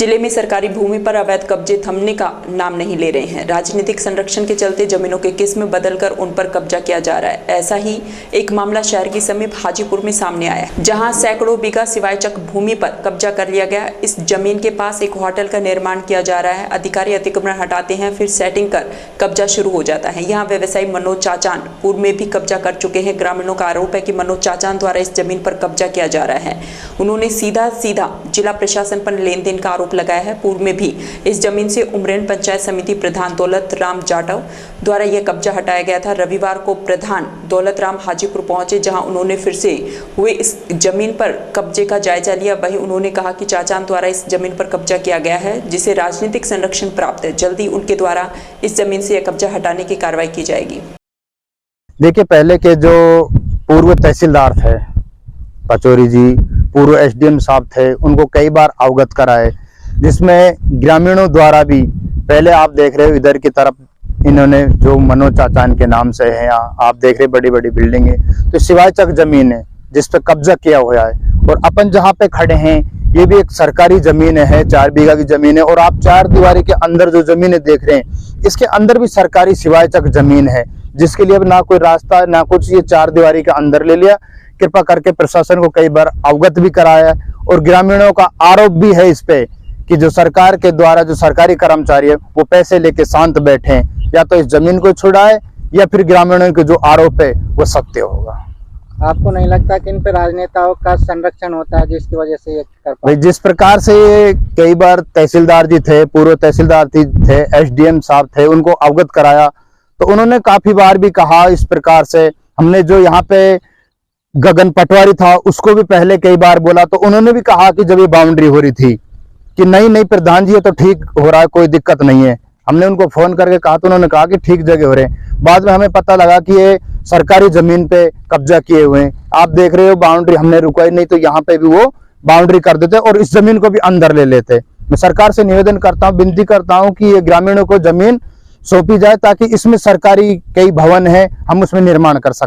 जिले में सरकारी भूमि पर अवैध कब्जे थमने का नाम नहीं ले रहे हैं। राजनीतिक संरक्षण के चलते जमीनों के किस्म बदलकर उन पर कब्जा किया जा रहा है। ऐसा ही एक मामला शहर के समीप हाजीपुर में सामने आया है, जहां सैकड़ों बीघा सिवायचक भूमि पर कब्जा कर लिया गया। इस जमीन के पास एक होटल का निर्माण किया जा रहा है। अधिकारी अतिक्रमण हटाते हैं, फिर सेटिंग कर कब्जा शुरू हो जाता है। यहाँ व्यवसायी मनोज चाचान पूर्व में भी कब्जा कर चुके हैं। ग्रामीणों का आरोप है कि मनोज चाचान द्वारा इस जमीन पर कब्जा किया जा रहा है। उन्होंने सीधा जिला प्रशासन पर लेन देन का आरोप लगाया है। पूर्व में भी इस जमीन से उमरेन पंचायत समिति प्रधान दौलत राम जाटव द्वारा यह कब्जा हटाया गया था। रविवार को प्रधान दौलत राम हाजीपुर पहुंचे, जहां उन्होंने फिर से हुए इस जमीन पर कब्जे का जायजा लिया। वहीं उन्होंने कहा कि चाचान द्वारा इस जमीन पर कब्जा किया गया है, जिसे राजनीतिक संरक्षण प्राप्त है। जल्दी उनके द्वारा इस जमीन से यह कब्जा हटाने की कार्रवाई की जाएगी। देखिए, पहले के जो पूर्व तहसीलदार थे पचौरी जी, पूर्व एसडीएम साहब थे, उनको कई बार अवगत कराए, जिसमें ग्रामीणों द्वारा भी पहले आप देख रहे हो इधर की तरफ इन्होंने जो मनोज चाचान के नाम से है, आप देख रहे बड़ी बड़ी बिल्डिंग है, तो सिवायचक जमीन है जिस पे कब्जा किया हुआ है। और अपन जहाँ पे खड़े हैं ये भी एक सरकारी जमीन है, 4 बीघा की जमीन है। और आप 4 दीवारी के अंदर जो जमीन देख रहे हैं, इसके अंदर भी सरकारी सिवायचक जमीन है, जिसके लिए अब ना कोई रास्ता ना कुछ, ये 4 दीवारी के अंदर ले लिया। कृपा करके प्रशासन को कई बार अवगत भी कराया। और ग्रामीणों का आरोप भी है इस पे कि जो सरकार के द्वारा जो सरकारी कर्मचारी है वो पैसे लेके शांत बैठे हैं, या तो इस जमीन को छुड़ाए या फिर ग्रामीणों के जो आरोप है वो सत्य होगा। आपको नहीं लगता कि इन पे राजनेताओं का संरक्षण होता है, जिसकी वजह से ये कर पाए? जिस प्रकार से कई बार तहसीलदार जी थे, पूर्व तहसीलदार थे, एसडीएम साहब थे, उनको अवगत कराया, तो उन्होंने काफी बार भी कहा इस प्रकार से। हमने जो यहाँ पे गगन पटवारी था उसको भी पहले कई बार बोला, तो उन्होंने भी कहा कि जब ये बाउंड्री हो रही थी कि नहीं प्रधान जी ये तो ठीक हो रहा है, कोई दिक्कत नहीं है। हमने उनको फोन करके कहा तो उन्होंने कहा कि ठीक जगह हो रहे हैं। बाद में हमें पता लगा कि ये सरकारी जमीन पे कब्जा किए हुए हैं। आप देख रहे हो बाउंड्री हमने रुकाई नहीं, तो यहाँ पे भी वो बाउंड्री कर देते और इस जमीन को भी अंदर ले लेते। मैं सरकार से निवेदन करता हूँ, विनती करता हूँ कि ये ग्रामीणों को जमीन सौंपी जाए, ताकि इसमें सरकारी कई भवन है, हम उसमें निर्माण कर सकते।